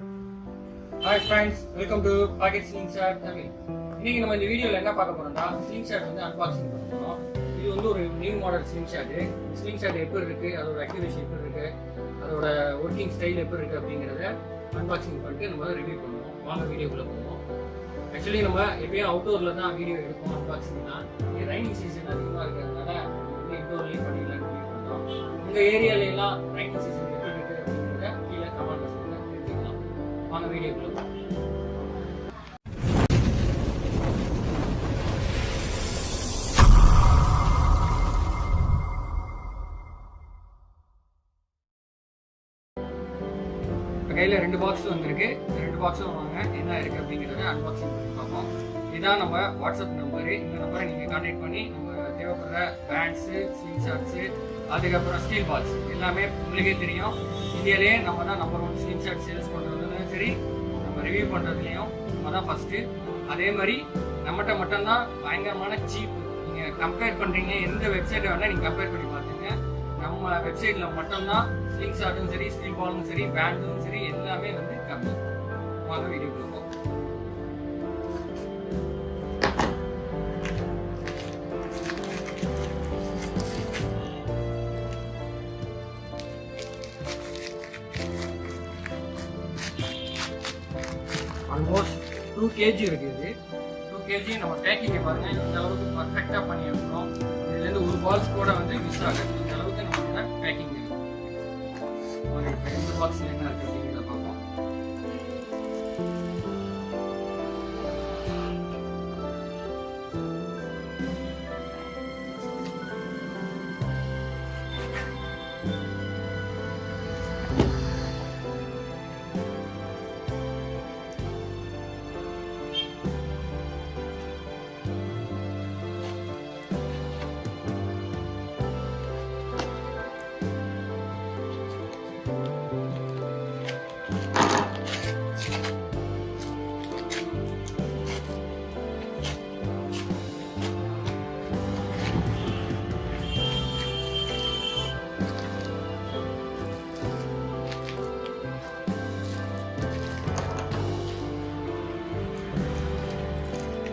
Hi friends, welcome to Pocket Slingshot Tamil. இன்னைக்கு நம்ம இந்த வீடியோல என்ன பார்க்க போறோம்னா ஸ்லிங்ஷாட் வந்து அன்பாக்சிங் பண்ண போறோம். இது வந்து ஒரு நியூ மாடல் ஸ்லிங்ஷாட். ஸ்லிங்ஷாட் எப்படி இருக்கு, அதோட அக்யூரசி எப்படி இருக்கு, அதோட ஒர்க்கிங் ஸ்டைல் எப்படி இருக்கு அப்படிங்கறத அன்பாக்சிங் பண்ணிட்டு நம்ம ரிவ்யூ பண்ணுவோம். வாங்க வீடியோக்குள்ள போவோம். ஆக்சுவலி நம்ம எப்பயும் அவுட்டோர்ல தான் வீடியோ எடுப்போம் அன்பாக்சிங்னா. இது ரைனிங் சீசன் அதிகமா இருக்கிறதுனால வந்து இன்டோர்லயே பண்ணிடலாம்னு முடிவு பண்ணோம். உங்க ஏரியால எல்லாம் ரைனிங் சீசன் எப்படி இருக்கு அப்படிங்கறத கீழே கமெண்ட்ல சொல்லுங்க, தெரிஞ்சுக்கலாம். வாங்க வீடியோக்குள்ள போவோம். கையில் 2 பாக்ஸ் வந்திருக்கு. 2 பாக்ஸும் வாங்க என்ன இருக்குது அப்படிங்கிறத அன்பாக்சிங் பண்ணி பார்ப்போம். இதுதான் நம்ம வாட்ஸ்அப் நம்பரு. இந்த நம்பரை நீங்கள் கான்டாக்ட் பண்ணி நம்ம தேவைப்படுற பேண்ட்ஸு, ஸ்லிங்ஷாட்ஸு, அதுக்கப்புறம் ஸ்டீல் பால்ஸ் எல்லாமே உங்களுக்கே தெரியும். இந்தியாவிலே நம்ம தான் நம்பர் 1 ஸ்லிங்ஷாட் சேல்ஸ் பண்ணுறதுலையும் சரி, நம்ம ரிவ்யூ பண்ணுறதுலையும் நம்ம தான் ஃபஸ்ட்டு. அதே மாதிரி நம்மகிட்ட மட்டும்தான் பயங்கரமான சீப். நீங்கள் கம்பேர் பண்ணுறீங்க, எந்த வெப்சைட்டை வேணால் நீங்கள் கம்பேர் பண்ணி பார்த்துங்க. நம்ம வெப்சைட்டில் மட்டும்தான் ஸ்லிங்ஷாட்டும் சரி, ஸ்டீல் பாலும் சரி, பேண்டும் சரி, எல்லாமே வந்து கம்மி. வாங்க வீடியோ போவோம். ஆல்மோஸ்ட் 2 kg இருக்குது. 2 kg நம்ம பேக்கிங்கை பாருங்க, இந்த அளவுக்கு பர்ஃபெக்டாக பண்ணி எடுக்கிறோம். இதுலேருந்து ஒரு பால்ஸ் கூட வந்து மிஸ் ஆகுது. இந்த அளவுக்கு நம்ம பேக்கிங் இருக்கு. இப்போ இந்த பாக்ஸில் என்ன இருக்குது அப்படிங்கிறத பார்ப்போம்.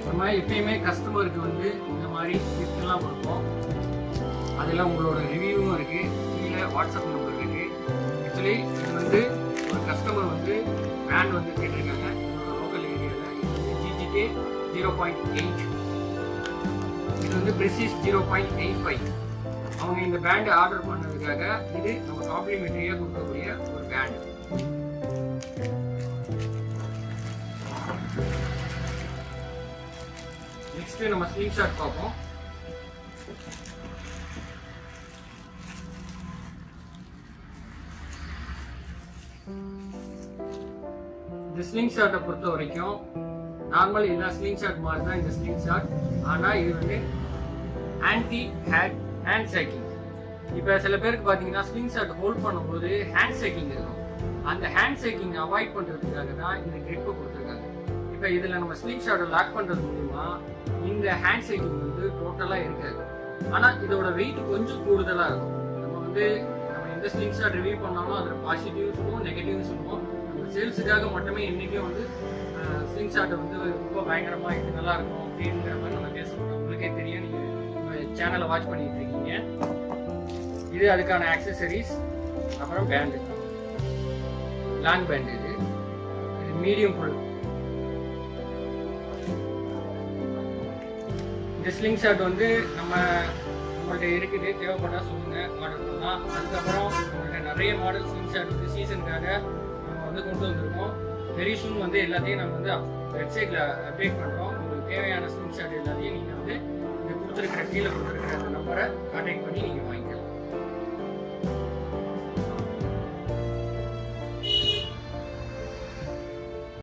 நம்ம எப்பயுமே கஸ்டமருக்கு வந்து இந்த மாதிரி கிஃப்ட்லாம் கொடுப்போம். அதெல்லாம் உங்களோட ரிவ்யூவும் இருக்குது. கீழே வாட்ஸ்அப் நம்பர் இருக்குது. ஆக்சுவலி இது வந்து ஒரு கஸ்டமர் வந்து பேண்ட் வந்து கேட்டிருக்காங்க என்னோட லோக்கல் ஏரியாவில். இது வந்து GGK 0.8, இது வந்து ப்ரெசிஸ் 0.85. அவங்க இந்த பேண்டு ஆர்டர் பண்ணதுக்காக இது நம்ம காம்ப்ளிமெண்ட்ரியாக கொடுக்கக்கூடிய ஒரு பேண்டு. நெக்ஸ்ட் நம்ம ஸ்லிங்ஷாட் பார்ப்போம். இந்த ஸ்லிங்ஷாட்டை பொறுத்த வரைக்கும் நார்மல் எல்லா ஸ்லிங்ஷாட் மாதிரி தான் இந்த ஸ்லிங்ஷாட். ஆனால் இது வந்து ஆன்டி ஹேண்ட் ஷேக்கிங். இப்போ சில பேருக்கு பார்த்தீங்கன்னா ஸ்லிங்ஷாட் ஹோல்ட் பண்ணும்போது ஹேண்ட் ஷேக்கிங் இருக்கும். அந்த ஹேண்ட் ஷேக்கிங் அவாய்ட் பண்ணுறதுக்காக தான் இந்த கிரிப்பை கொடுத்துருக்காங்க. இப்போ இதில் நம்ம ஸ்லிங்ஷாட்டை லாக் பண்ணுறது மூலிமா இந்த ஹேண்ட் ஷேக்கிங் வந்து டோட்டலாக இருக்காது. ஆனால் இதோட வெயிட் கொஞ்சம் கூடுதலாக இருக்கும். நம்ம எந்த ஸ்லிங்ஷாட் ரிவ்யூ பண்ணாலும் அதில் பாசிட்டிவ்ஸ் இருக்கும், நெகட்டிவ்ஸ் இருக்கும். நம்ம சேல்ஸுக்காக மட்டுமே என்றைக்கும் வந்து ஸ்லிங்ஷாட்டை வந்து ரொம்ப பயங்கரமாக இது நல்லா இருக்கும் அப்படிங்கிற மாதிரி நம்ம பேசணும். உங்களுக்கே தெரியும், நீங்கள் சேனலை வாட்ச் பண்ணிட்டு இருக்கீங்க. இது அதுக்கான ஆக்சசரிஸ். அப்புறம் பேண்டு, லாங் பேண்டு, இது மீடியம் பொருள். இந்த ஸ்லிங்ஷாட் வந்து நம்மள்ட்ட இருக்குது, தேவைப்பட்டா சொல்லுங்கள், ஆர்டர் பண்ணலாம். அதுக்கப்புறம் நம்மள்ட்ட நிறைய மாடல் ஸ்லிங்ஷாட் வந்து சீசனுக்காக நம்ம வந்து கொண்டு வந்திருக்கோம். வெரி சூன் வந்து எல்லாத்தையும் நம்ம வந்து வெப்சைட்டில் அப்டேட் பண்ணுறோம். உங்களுக்கு தேவையான ஸ்லிங்ஷாட் எல்லாத்தையும் நீங்கள் வந்து கீழே கொடுத்துருக்கிற அந்த நம்பரை கான்டாக்ட் பண்ணி நீங்கள் வாங்கிக்கலாம்.